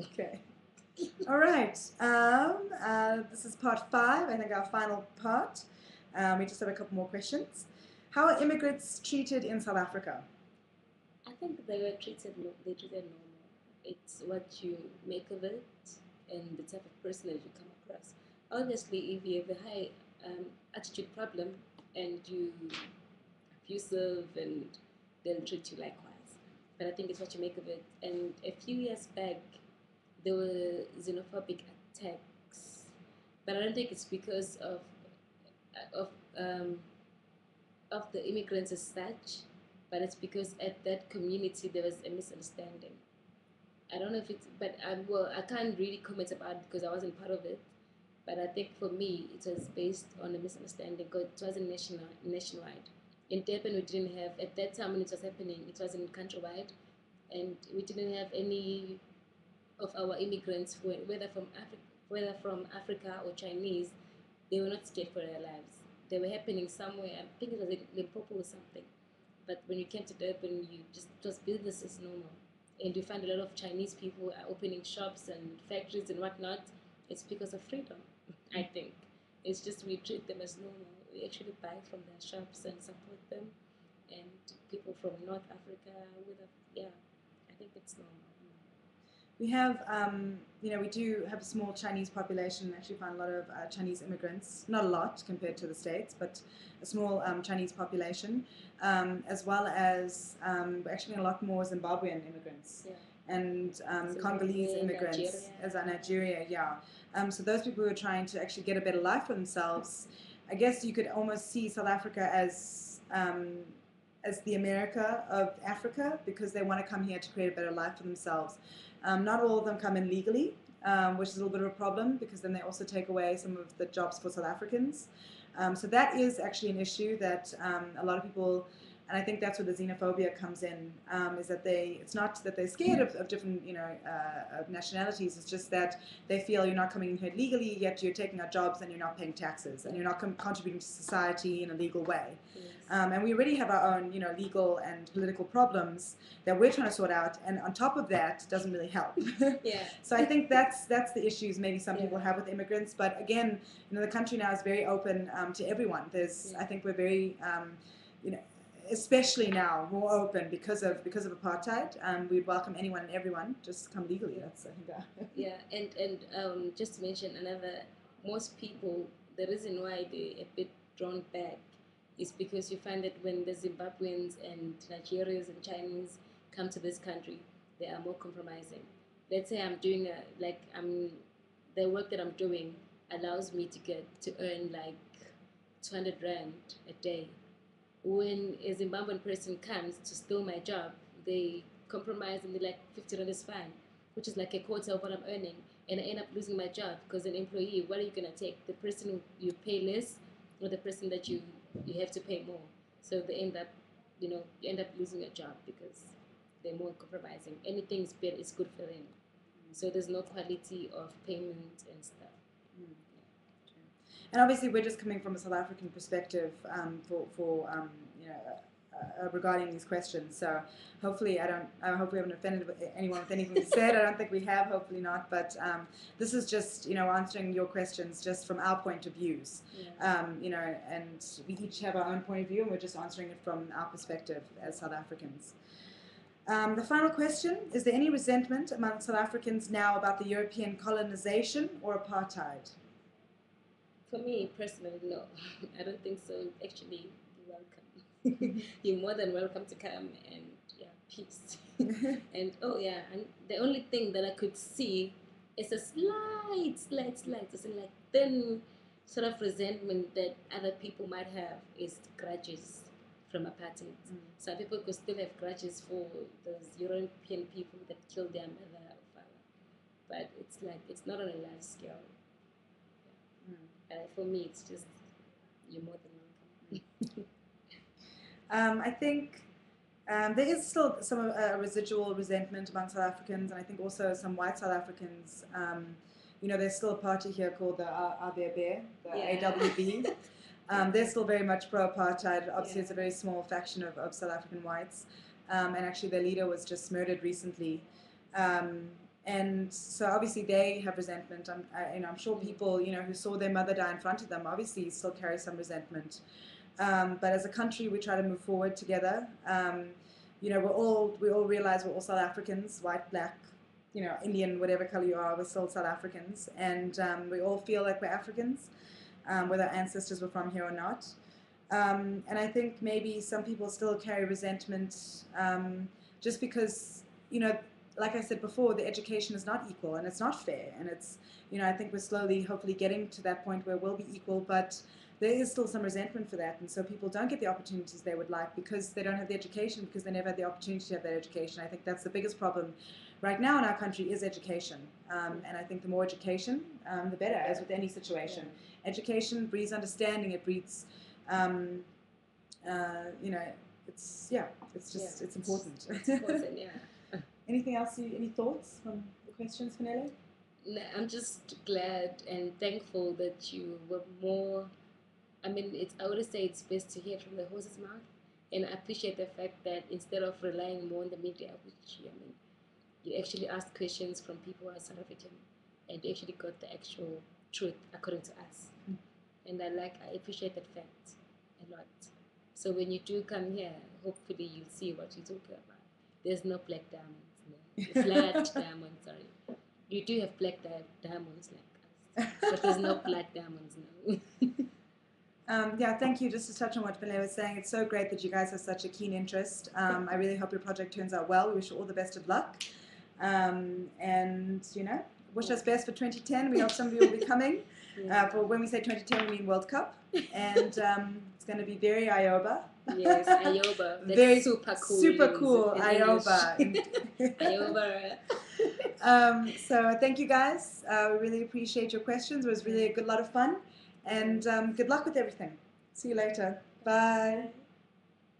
Okay. All right. This is part 5, I think our final part. We just have a couple more questions. How are immigrants treated in South Africa? I think they treated normal. It's what you make of it and the type of person that you come across. Obviously, if you have a high attitude problem and you abusive, and they'll treat you likewise. But I think it's what you make of it. And a few years back, there were xenophobic attacks, but I don't think it's because of um, of the immigrants as such, but it's because at that community there was a misunderstanding. I don't know if it's, but I can't really comment about it because I wasn't part of it. But I think for me, it was based on a misunderstanding because it wasn't nationwide. In Durban, we didn't have, at that time when it was happening, it wasn't countrywide, and we didn't have any of our immigrants, whether from Africa or Chinese, they were not scared for their lives. They were happening somewhere. I think it was in Limpopo or something. But when you came to Durban, you just it was business as normal, and you find a lot of Chinese people are opening shops and factories and whatnot. It's because of freedom, I think. It's just we treat them as normal. We actually buy from their shops and support them, and people from North Africa yeah, I think it's normal. We have, we do have a small Chinese population. We actually find a lot of Chinese immigrants, not a lot compared to the States, but a small Chinese population, as well as actually a lot more Zimbabwean immigrants. Yeah. And Congolese immigrants, Nigeria. as Nigeria, yeah. So those people who are trying to actually get a better life for themselves, I guess you could almost see South Africa as the America of Africa, because they want to come here to create a better life for themselves. Not all of them come in legally, which is a little bit of a problem, because then they also take away some of the jobs for South Africans. So that is actually an issue that a lot of people, and I think that's where the xenophobia comes in, is that it's not that they're scared of different, of nationalities. It's just that they feel you're not coming in here legally, yet you're taking our jobs and you're not paying taxes and you're not contributing to society in a legal way. Yes. And we already have our own, legal and political problems that we're trying to sort out, and on top of that, doesn't really help. Yeah. So I think that's the issues maybe some people have with immigrants. But again, the country now is very open to everyone. I think we're very, especially now more open because of apartheid. We'd welcome anyone and everyone. Just come legally. That's I think. Yeah, and just to mention most people, the reason why they're a bit drawn back is because you find that when the Zimbabweans and Nigerians and Chinese come to this country, they are more compromising. Let's say I'm doing the work that I'm doing allows me to earn like 200 rand a day. When a Zimbabwean person comes to steal my job, they compromise and they're like 50 rand is fine, which is like a quarter of what I'm earning, and I end up losing my job because an employee, what are you gonna take? The person who you pay less, or the person that you have to pay more? So they end up, you end up losing your job because they're more compromising. Anything is better, it's good for them. So there's no quality of payment and stuff. And obviously, we're just coming from a South African perspective regarding these questions. So hopefully, I hope we haven't offended anyone with anything we said. I don't think we have. Hopefully not. But this is just answering your questions just from our point of views. Yeah. And we each have our own point of view, and we're just answering it from our perspective as South Africans. The final question: is there any resentment among South Africans now about the European colonization or apartheid? For me personally, no. I don't think so. Actually, you're welcome. You're more than welcome to come, and yeah, peace. And the only thing that I could see is a slight, just like thin sort of resentment that other people might have is grudges from apartheid. Some people could still have grudges for those European people that killed their mother or father, but it's not on a large scale. For me, it's just you're more than welcome. I think there is still some residual resentment among South Africans, and I think also some white South Africans. There's still a party here called the AWB, the AWB. They're still very much pro-apartheid. Obviously, it's a very small faction of South African whites, and actually their leader was just murdered recently. And so obviously they have resentment. I'm sure people, who saw their mother die in front of them, obviously still carry some resentment. But as a country, we try to move forward together. We all realize we're all South Africans, white, black, Indian, whatever color you are, we're still South Africans, and we all feel like we're Africans, whether our ancestors were from here or not. And I think maybe some people still carry resentment just because, like I said before, the education is not equal and it's not fair. And it's, I think we're slowly, hopefully getting to that point where we'll be equal, but there is still some resentment for that. And so people don't get the opportunities they would like because they don't have the education, because they never had the opportunity to have that education. I think that's the biggest problem right now in our country is education. And I think the more education, the better, as with any situation. Education breeds understanding, it breeds, it's important. It's important, yeah. Anything else? Any thoughts from the questions, Fanele? No, I'm just glad and thankful that you were more. I would say it's best to hear from the horse's mouth, and I appreciate the fact that instead of relying more on the media, which you actually asked questions from people who are South African, and you actually got the actual truth according to us. And I appreciate that fact a lot. So when you do come here, hopefully you'll see what you're talking about. There's no black diamonds, no. Flat diamonds, sorry. You do have black diamonds like us, but there's no black diamonds, no. Thank you. Just to touch on what Fanele was saying, it's so great that you guys have such a keen interest. I really hope your project turns out well. We wish you all the best of luck. Wish us best for 2010. We hope somebody will be coming. For when we say 2010, we mean World Cup. And it's going to be very Ioba. Yes, Ioba. That's very super cool. Super cool, Ioba. Ioba. So thank you guys. We really appreciate your questions. It was really a good lot of fun. And good luck with everything. See you later. Bye.